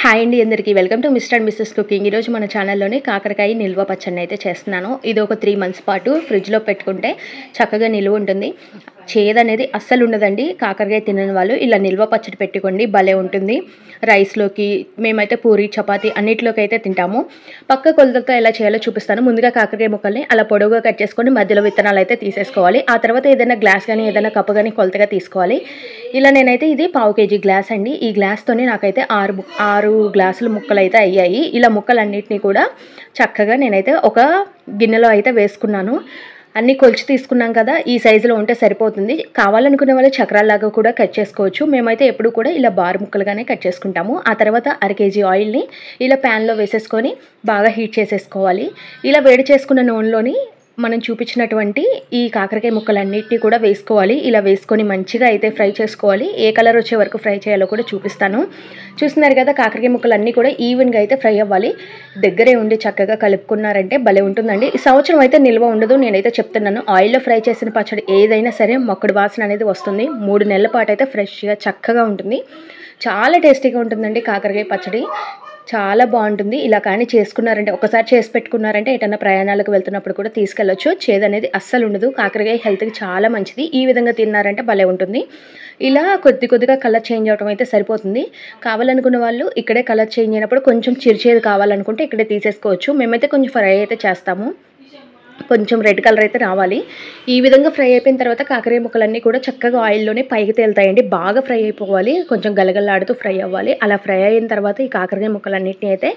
Hi అండి అందరికీ welcome to mister and missus cooking. ఈరోజు మన ఛానల్లోనే కాకరకాయ నిల్వ పచ్చడిని అయితే చేస్తున్నాను. ఇది ఒక 3 months పాటు ఫ్రిడ్జ్లో పెట్టుకుంటే చక్కగా నిల్వ ఉంటుంది. చేదనేది అస్సలు ఉండదండి. కాకరకాయ తినని వాళ్ళు ఇలా నిల్వ పచ్చడి పెట్టుకోండి, భలే ఉంటుంది. రైస్లోకి, మేమైతే పూరి చపాతీ అన్నిటిలోకి అయితే తింటాము. పక్క కొలతలతో ఎలా చేయాలో చూపిస్తాను. ముందుగా కాకరకాయ ముక్కల్ని అలా పొడవుగా కట్ చేసుకొని మధ్యలో విత్తనాలు అయితే తీసేసుకోవాలి. ఆ తర్వాత ఏదైనా గ్లాస్ కానీ ఏదైనా కప్పు కానీ కొలతగా తీసుకోవాలి. ఇలా నేనైతే ఇది 1/2 kg గ్లాస్ అండి. ఈ గ్లాస్తోనే నాకైతే 6 గ్లాసులు ముక్కలు అయితే అయ్యాయి. ఇలా ముక్కలన్నిటినీ కూడా చక్కగా నేనైతే ఒక గిన్నెలో అయితే వేసుకున్నాను. అన్నీ కొలిచి తీసుకున్నాం కదా, ఈ సైజులో ఉంటే సరిపోతుంది. కావాలనుకునే వాళ్ళు చక్రాల్లాగా కూడా కట్ చేసుకోవచ్చు. మేమైతే ఎప్పుడు కూడా ఇలా బారు ముక్కలుగానే కట్ చేసుకుంటాము. ఆ తర్వాత 1/2 kg ఆయిల్ని ఇలా ప్యాన్లో వేసేసుకొని బాగా హీట్ చేసేసుకోవాలి. ఇలా వేడి చేసుకున్న నూనెలోని మనం చూపించినటువంటి ఈ కాకరకాయ ముక్కలన్నిటినీ కూడా వేసుకోవాలి. ఇలా వేసుకొని మంచిగా అయితే ఫ్రై చేసుకోవాలి. ఏ కలర్ వచ్చే వరకు ఫ్రై చేయాలో కూడా చూపిస్తాను. చూస్తున్నారు కదా, కాకరకాయ ముక్కలన్నీ కూడా ఈవెన్గా అయితే ఫ్రై అవ్వాలి. దగ్గరే ఉండి చక్కగా కలుపుకున్నారంటే భలే ఉంటుందండి. ఈ సంవత్సరం అయితే నిల్వ ఉండదు, నేనైతే చెప్తున్నాను. ఆయిల్లో ఫ్రై చేసిన పచ్చడి ఏదైనా సరే మొక్కడి వాసన అనేది వస్తుంది. 3 నెలల పాటు అయితే ఫ్రెష్గా చక్కగా ఉంటుంది. చాలా టేస్టీగా ఉంటుందండి కాకరకాయ పచ్చడి. చాలా బాగుంటుంది. ఇలా కానీ చేసుకున్నారంటే, ఒకసారి చేసి పెట్టుకున్నారంటే ఎటన్నా ప్రయాణాలకు వెళ్తున్నప్పుడు కూడా తీసుకెళ్ళొచ్చు. చేదనేది అస్సలు ఉండదు. కాకరకాయ హెల్త్కి చాలా మంచిది. ఈ విధంగా తిన్నారంటే భలే ఉంటుంది. ఇలా కొద్దిగా కలర్ చేంజ్ అవడం అయితే సరిపోతుంది. కావాలనుకున్న వాళ్ళు ఇక్కడే కలర్ చేంజ్ అయినప్పుడు కొంచెం చిరుచేది కావాలనుకుంటే ఇక్కడే తీసేసుకోవచ్చు. మేమైతే కొంచెం ఫ్రై అయితే చేస్తాము. కొంచెం రెడ్ కలర్ అయితే రావాలి. ఈ విధంగా ఫ్రై అయిపోయిన తర్వాత కాకరకాయ ముక్కలన్నీ కూడా చక్కగా ఆయిల్లోనే పైకి తేలుతాయండి. బాగా ఫ్రై అయిపోవాలి, కొంచెం గలగలలాడుతూ ఫ్రై అవ్వాలి. అలా ఫ్రై అయిన తర్వాత ఈ కాకరకాయ ముక్కలన్నింటినీ అయితే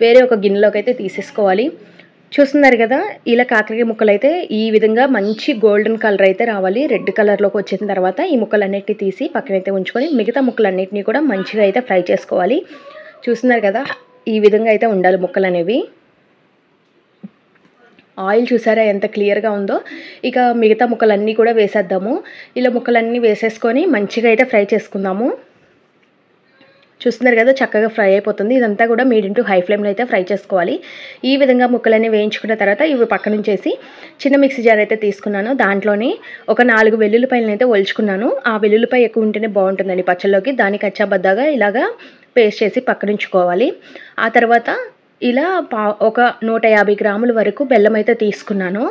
వేరే ఒక గిన్నెలోకి అయితే తీసేసుకోవాలి. చూస్తున్నారు కదా, ఇలా కాకరకాయ ముక్కలు అయితే ఈ విధంగా మంచి గోల్డెన్ కలర్ అయితే రావాలి. రెడ్ కలర్లోకి వచ్చిన తర్వాత ఈ ముక్కలన్నిటిని తీసి పక్కనైతే ఉంచుకొని మిగతా ముక్కలన్నింటినీ కూడా మంచిగా అయితే ఫ్రై చేసుకోవాలి. చూస్తున్నారు కదా, ఈ విధంగా అయితే ఉండాలి ముక్కలు అనేవి. ఆయిల్ చూసారా ఎంత క్లియర్గా ఉందో. ఇక మిగతా ముక్కలన్నీ కూడా వేసేద్దాము. ఇలా ముక్కలన్నీ వేసేసుకొని మంచిగా అయితే ఫ్రై చేసుకుందాము. చూస్తున్నారు కదా, చక్కగా ఫ్రై అయిపోతుంది. ఇదంతా కూడా మీడియం టు హై ఫ్లేమ్లో అయితే ఫ్రై చేసుకోవాలి. ఈ విధంగా ముక్కలన్నీ వేయించుకున్న తర్వాత ఇవి పక్క నుంచేసి చిన్న మిక్సీ జార్ అయితే తీసుకున్నాను. దాంట్లోని ఒక 4 వెల్లుల్లిపాయలను అయితే ఒలుచుకున్నాను. ఆ వెల్లుల్లిపాయ ఎక్కువ ఉంటేనే బాగుంటుందండి పచ్చళ్ళలోకి. దాన్ని కచ్చాబద్దాగా ఇలాగా పేస్ట్ చేసి పక్కన ఉంచుకోవాలి. ఆ తర్వాత ఇలా ఒక 150 గ్రాముల వరకు బెల్లం అయితే తీసుకున్నాను.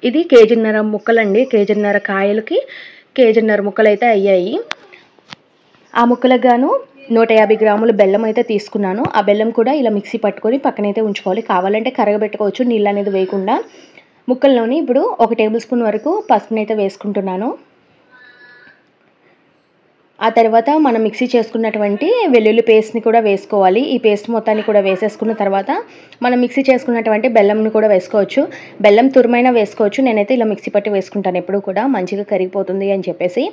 ఇది 1.5 kg ముక్కలండి. 1.5 kg కాయలకి 1.5 kg ముక్కలు అయితే అయ్యాయి. ఆ ముక్కలకు గాను 150 గ్రాముల బెల్లం అయితే తీసుకున్నాను. ఆ బెల్లం కూడా ఇలా మిక్సీ పట్టుకొని పక్కనైతే ఉంచుకోవాలి. కావాలంటే కరగబెట్టుకోవచ్చు నీళ్ళు అనేది వేయకుండా. ముక్కల్లోని ఇప్పుడు 1 టేబుల్ స్పూన్ వరకు పసుపునైతే వేసుకుంటున్నాను. ఆ తర్వాత మనం మిక్సీ చేసుకున్నటువంటి వెల్లుల్లి పేస్ట్ని కూడా వేసుకోవాలి. ఈ పేస్ట్ మొత్తాన్ని కూడా వేసేసుకున్న తర్వాత మనం మిక్సీ చేసుకున్నటువంటి బెల్లంని కూడా వేసుకోవచ్చు. బెల్లం తురుమైనా వేసుకోవచ్చు. నేనైతే ఇలా మిక్సీ పట్టి వేసుకుంటాను ఎప్పుడు కూడా, మంచిగా కరిగిపోతుంది అని చెప్పేసి.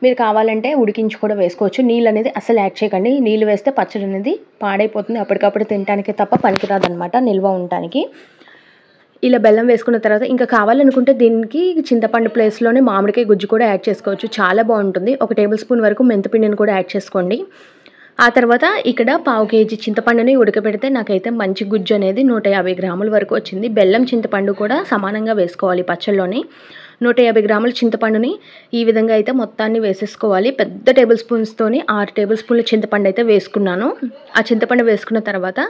మీరు కావాలంటే ఉడికించి కూడా వేసుకోవచ్చు. నీళ్ళు అనేది అసలు యాడ్ చేయకండి. నీళ్ళు వేస్తే పచ్చడి అనేది పాడైపోతుంది. అప్పటికప్పుడు తినడానికి తప్ప పనికిరాదనమాట నిల్వ ఉండటానికి. ఇలా బెల్లం వేసుకున్న తర్వాత ఇంకా కావాలనుకుంటే దీనికి చింతపండు ప్లేస్లోనే మామిడికాయ గుజ్జు కూడా యాడ్ చేసుకోవచ్చు. చాలా బాగుంటుంది. 1 టేబుల్ స్పూన్ వరకు మెంతిపిండిని కూడా యాడ్ చేసుకోండి. ఆ తర్వాత ఇక్కడ 1/2 kg చింతపండుని ఉడకబెడితే నాకైతే మంచి గుజ్జు అనేది 150 గ్రాముల వరకు వచ్చింది. బెల్లం చింతపండు కూడా సమానంగా వేసుకోవాలి పచ్చళ్ళలోని. 150 గ్రాముల చింతపండుని ఈ విధంగా అయితే మొత్తాన్ని వేసేసుకోవాలి. పెద్ద టేబుల్ స్పూన్స్తోని 6 టేబుల్ స్పూన్ల చింతపండు అయితే వేసుకున్నాను. ఆ చింతపండు వేసుకున్న తర్వాత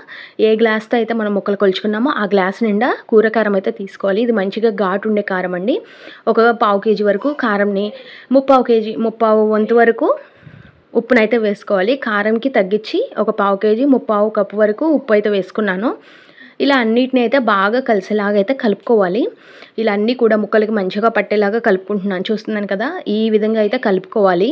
ఏ గ్లాస్తో అయితే మనం ముక్కలు కొలుచుకున్నామో ఆ గ్లాస్ నిండా కూర కారం అయితే తీసుకోవాలి. ఇది మంచిగా ఘాటు ఉండే కారం అండి. ఒక 1/2 kg వరకు కారంని, 3/4 వంతు వరకు ఉప్పునైతే వేసుకోవాలి. కారంకి తగ్గించి ఒక 1/2 kg 3/4 కప్పు వరకు ఉప్పు అయితే వేసుకున్నాను. ఇలా అన్నిటిని అయితే బాగా కలిసేలాగా అయితే కలుపుకోవాలి. ఇలా అన్నీ కూడా ముక్కలకి మంచిగా పట్టేలాగా కలుపుకుంటున్నాను. చూస్తున్నాను కదా, ఈ విధంగా అయితే కలుపుకోవాలి.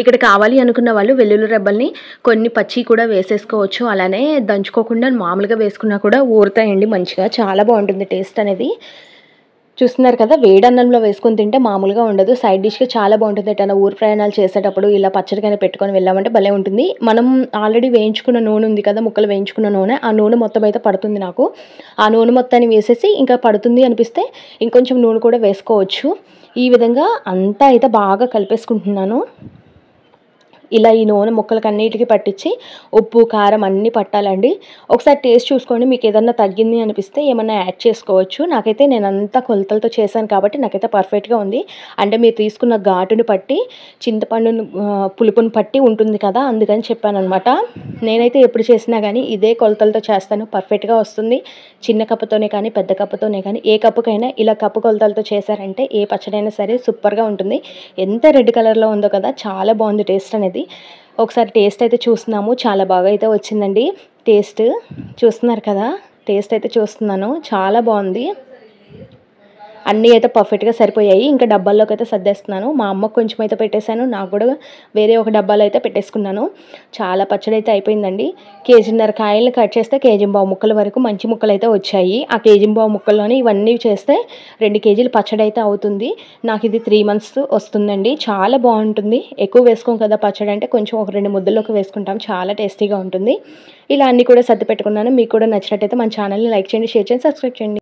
ఇక్కడ కావాలి అనుకున్న వాళ్ళు వెల్లుల్లి రెబ్బల్ని కొన్ని పచ్చి కూడా వేసేసుకోవచ్చు. అలానే దంచుకోకుండా మామూలుగా వేసుకున్నా కూడా ఊరుతాయండి మంచిగా. చాలా బాగుంటుంది టేస్ట్ అనేది. చూస్తున్నారు కదా, వేడన్నంలో వేసుకొని తింటే మామూలుగా ఉండదు. సైడ్ డిష్గా చాలా బాగుంటుంది. ఎటైనా ఊరు ప్రయాణాలు చేసేటప్పుడు ఇలా పచ్చడికైనా పెట్టుకొని వెళ్ళామంటే భలే ఉంటుంది. మనం ఆల్రెడీ వేయించుకున్న నూనె ఉంది కదా, ముక్కలు వేయించుకున్న నూనె, ఆ నూనె మొత్తం అయితే పడుతుంది నాకు. ఆ నూనె మొత్తాన్ని వేసేసి ఇంకా పడుతుంది అనిపిస్తే ఇంకొంచెం నూనె కూడా వేసుకోవచ్చు. ఈ విధంగా అంతా అయితే బాగా కలిపేసుకుంటున్నాను. ఇలా ఈ నూనె ముక్కలకి అన్నిటికీ పట్టించి ఉప్పు కారం అన్నీ పట్టాలండి. ఒకసారి టేస్ట్ చూసుకోండి. మీకు ఏదన్నా తగ్గింది అనిపిస్తే ఏమన్నా యాడ్ చేసుకోవచ్చు. నాకైతే నేను అంతా కొలతలతో చేశాను కాబట్టి నాకైతే పర్ఫెక్ట్గా ఉంది. అంటే మీరు తీసుకున్న ఘాటుని పట్టి చింతపండును పులుపుని పట్టి ఉంటుంది కదా, అందుకని చెప్పాను అనమాట. నేనైతే ఎప్పుడు చేసినా కానీ ఇదే కొలతలతో చేస్తాను, పర్ఫెక్ట్గా వస్తుంది. చిన్న కప్పుతోనే కానీ పెద్ద కప్పుతోనే కానీ ఏ కప్పుకైనా ఇలా కప్పు కొలతలతో చేశారంటే ఏ పచ్చడైనా సరే సూపర్గా ఉంటుంది. ఎంత రెడ్ కలర్లో ఉందో కదా, చాలా బాగుంది టేస్ట్ అనేది. ఒకసారి టేస్ట్ అయితే చూస్తున్నాము, చాలా బాగా అయితే వచ్చిందండి. టేస్ట్ చూస్తున్నారు కదా, టేస్ట్ అయితే చూస్తున్నాను, చాలా బాగుంది. అన్నీ అయితే పర్ఫెక్ట్గా సరిపోయాయి. ఇంకా డబ్బాల్లోకి అయితే సర్దేస్తున్నాను. మా అమ్మకు కొంచెం అయితే పెట్టేశాను, నాకు కూడా వేరే ఒక డబ్బాలో అయితే పెట్టేసుకున్నాను. చాలా పచ్చడి అయితే అయిపోయిందండి. కేజీన్నర కాయలు కట్ చేస్తే కేజీంబావు ముక్కల వరకు మంచి ముక్కలు అయితే వచ్చాయి. ఆ కేజీంబావు ముక్కల్లోనే ఇవన్నీ చేస్తే 2 కేజీలు పచ్చడి అయితే అవుతుంది. నాకు ఇది 3 మంత్స్ వస్తుందండి. చాలా బాగుంటుంది. ఎక్కువ వేసుకోం కదా పచ్చడి అంటే, కొంచెం ఒక 2 ముద్దల్లోకి వేసుకుంటాం, చాలా టేస్టీగా ఉంటుంది. ఇలా అన్నీ కూడా సర్ది పెట్టుకున్నాను. మీకు కూడా నచ్చినట్టయితే మన ఛానల్ని లైక్ చేయండి, షేర్ చేయండి, సబ్స్క్రైబ్ చేయండి.